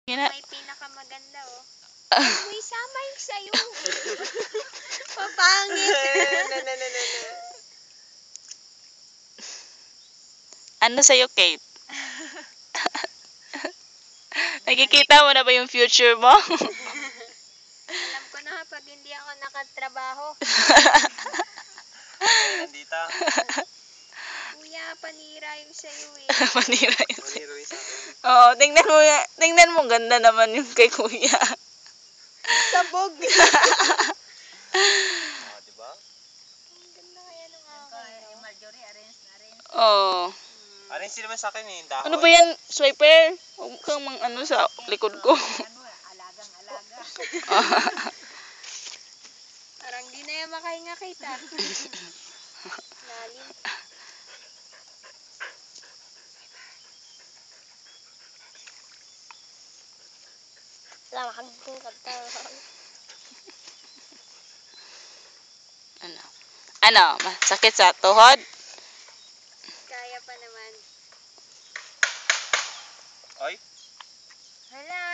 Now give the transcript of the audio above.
May pinakamaganda, oh. May sama yung sayo. Papangit. Ano sa'yo, Kate? Nakikita mo na ba yung future mo? Alam ko na pag hindi ako nakatrabaho. Nandita. Kuya, panira yung sayo eh. Manira yun. Maniro yung sa akin. Oo, tingnan mo, ganda naman yung kay kuya. Sabog. Diba? Ang ganda kaya nung akin. Marjorie, arrange. Oo. Arrange naman sa akin eh. Dahon. Ano ba yan, swiper? Huwag kang ano sa likod ko. Alagang-alaga. Parang di na yan makahinga kita. Lalim. Lamakag kong kanta. Ano, masakit sa tuhod? Kaya pa naman. Ay? Hala,